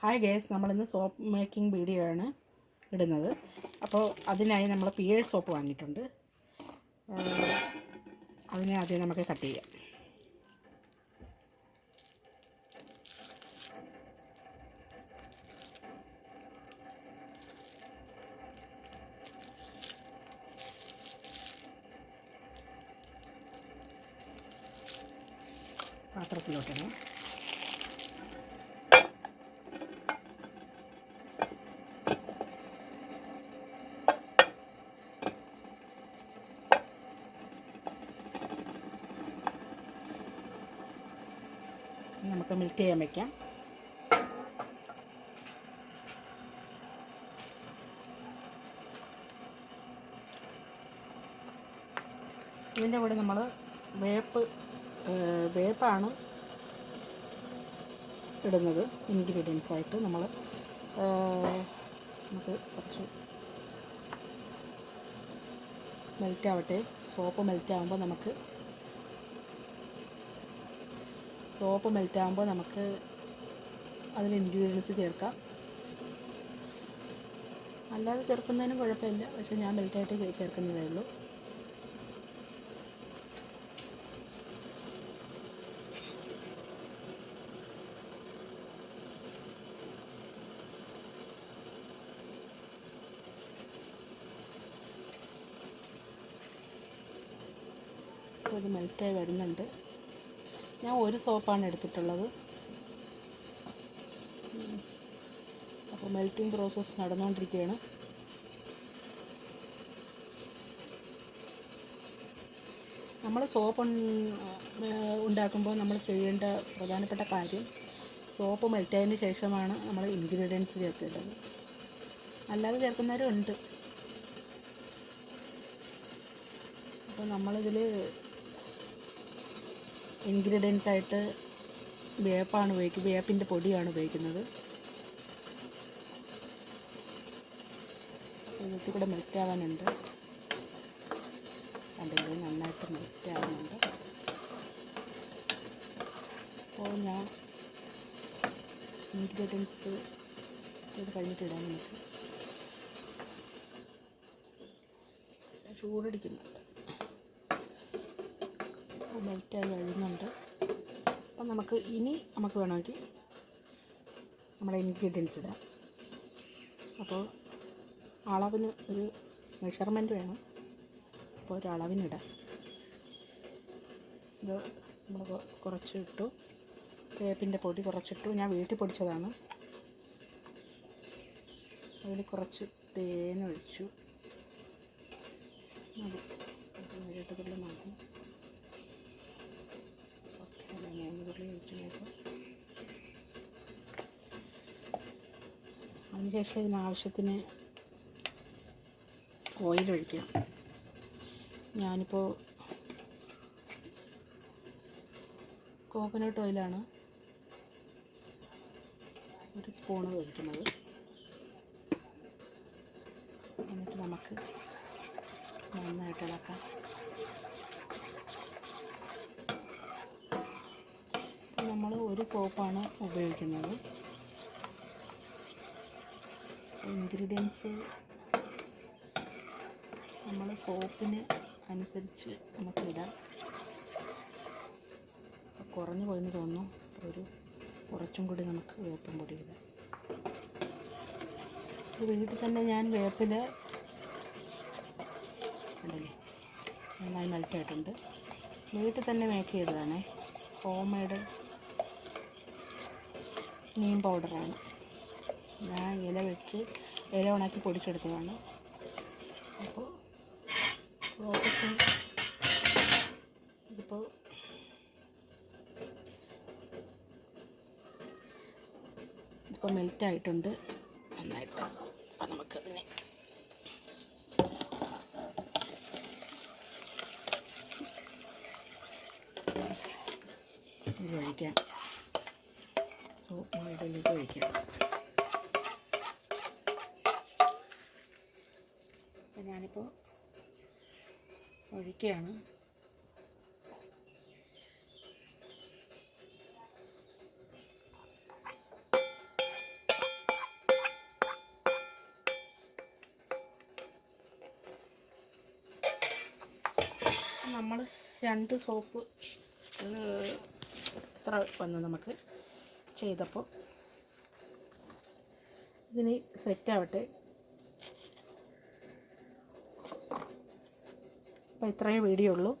Hi guys, നമ്മളിന്ന് soap making video ആണ് ഇടുന്നത്. അപ്പോൾ അതിനായി നമ്മൾ പിയേഴ്സ് സോപ്പ് വാങ്ങിയിട്ടുണ്ട്. അതിനെ ആദ്യം നമുക്ക് കട്ട് ചെയ്യാം. പാത്രത്തിലോട്ടിടാം. നമുക്ക് മെൽറ്റ് ചെയ്യാൻ വയ്ക്കാം. ഇതിൻ്റെ കൂടെ നമ്മൾ വേപ്പാണ് ഇടുന്നത്. ഇൻഗ്രീഡിയൻസായിട്ട് നമുക്ക് കുറച്ച് മെൽറ്റാവട്ടെ. സോപ്പ് മെൽറ്റാകുമ്പോൾ നമുക്ക് അതിൽ ഇൻഗ്രീഡിയൻസ് ചേർക്കാം. അല്ലാതെ ചേർക്കുന്നതിനും കുഴപ്പമില്ല, പക്ഷെ ഞാൻ മെൽറ്റായിട്ട് ചേർക്കുന്നതേ ഉള്ളൂ. ഇത് മെൽറ്റായി വരുന്നുണ്ട്. ഞാൻ ഒരു സോപ്പാണ് എടുത്തിട്ടുള്ളത്. അപ്പോൾ മെൽറ്റിംഗ് പ്രോസസ്സ് നടന്നുകൊണ്ടിരിക്കുകയാണ്. നമ്മൾ സോപ്പ് ഉണ്ടാക്കുമ്പോൾ നമ്മൾ ചെയ്യേണ്ട പ്രധാനപ്പെട്ട കാര്യം, സോപ്പ് മെൽറ്റായതിന് ശേഷമാണ് നമ്മൾ ഇൻഗ്രീഡിയൻസ് ചേർക്കേണ്ടത്. അല്ലാതെ ചേർക്കുന്നവരും ഉണ്ട്. അപ്പോൾ നമ്മളിതിൽ ഇൻഗ്രീഡിയൻസ് ആയിട്ട് വേപ്പിൻ്റെ പൊടിയാണ് ഉപയോഗിക്കുന്നത്. ഇതിൽ കൂടെ മെൽറ്റാവാനുണ്ട്. അതിൽ നന്നായിട്ട് മെൽറ്റാവുന്നുണ്ട്. അപ്പോൾ ഞാൻ ഇൻഗ്രീഡിയൻസ് ഇത് കഴിഞ്ഞിട്ടിടാൻ നമുക്ക് ചൂടടിക്കുന്നുണ്ട്. മെൽറ്റായി വരുന്നുണ്ട്. അപ്പം നമുക്ക് വേണമെങ്കിൽ നമ്മുടെ ഇൻഗ്രീഡിയൻസ് ഇടാം. അപ്പോൾ അളവിന് ഒരു മെഷർമെൻറ്റ് വേണം. അപ്പോൾ ഒരളവിനിടാം. ഇത് നമ്മൾ കുറച്ചിട്ടു. വേപ്പിൻ്റെ പൊടി കുറച്ചിട്ടു. ഞാൻ വീട്ടിൽ പൊടിച്ചതാണ്. അതിൽ കുറച്ച് തേനൊഴിച്ചു. മതി, തുള്ളി മതി. അതിനുശേഷം ഇതിനാവശ്യത്തിന് ഓയിലൊഴിക്കാം. ഞാനിപ്പോൾ കോക്കനട്ട് ഓയിലാണ് ഒരു സ്പൂണ് ഒഴിക്കുന്നത്. എന്നിട്ട് നമുക്ക് നന്നായിട്ട് ഇളക്കാം. നമ്മൾ ഒരു സോപ്പാണ് ഉപയോഗിക്കുന്നത്. ഇൻഗ്രീഡിയൻസ് നമ്മൾ സോപ്പിന് അനുസരിച്ച് നമുക്കിടാം. കുറഞ്ഞു പോയെന്ന് തോന്നുന്നു. കുറച്ചും കൂടി നമുക്ക് വേപ്പിൻ പൊടി ഇടാം. വീട്ടിൽ തന്നെ ഞാൻ വേപ്പില ഉണ്ടല്ലേ നന്നായി മെൽറ്റായിട്ടുണ്ട്. വീട്ടിൽ തന്നെ മേക്ക് ചെയ്തതാണേ. ഹോം മെയ്ഡ് നീം പൗഡറാണ്. ഞാൻ ഇല ഉണക്കി പൊടിച്ചെടുത്തതാണ്. അപ്പോൾ ഇതിപ്പോൾ മെൽറ്റായിട്ടുണ്ട് നന്നായിട്ട്. അപ്പോൾ നമുക്കതിനെ ഇത് ഒഴിക്കാം. സോപ്പ് ഇതിലേക്ക് ഒഴിക്കാം. അപ്പോൾ ഞാനിപ്പോൾ ഒഴിക്കുകയാണ്. നമ്മൾ 2 സോപ്പ് എത്ര വന്നു നമുക്ക് ചെയ്തപ്പോൾ. ഇതിന് സെറ്റാവട്ടെ. അപ്പോൾ ഇത്രയേ വീഡിയോ ഉള്ളൂ.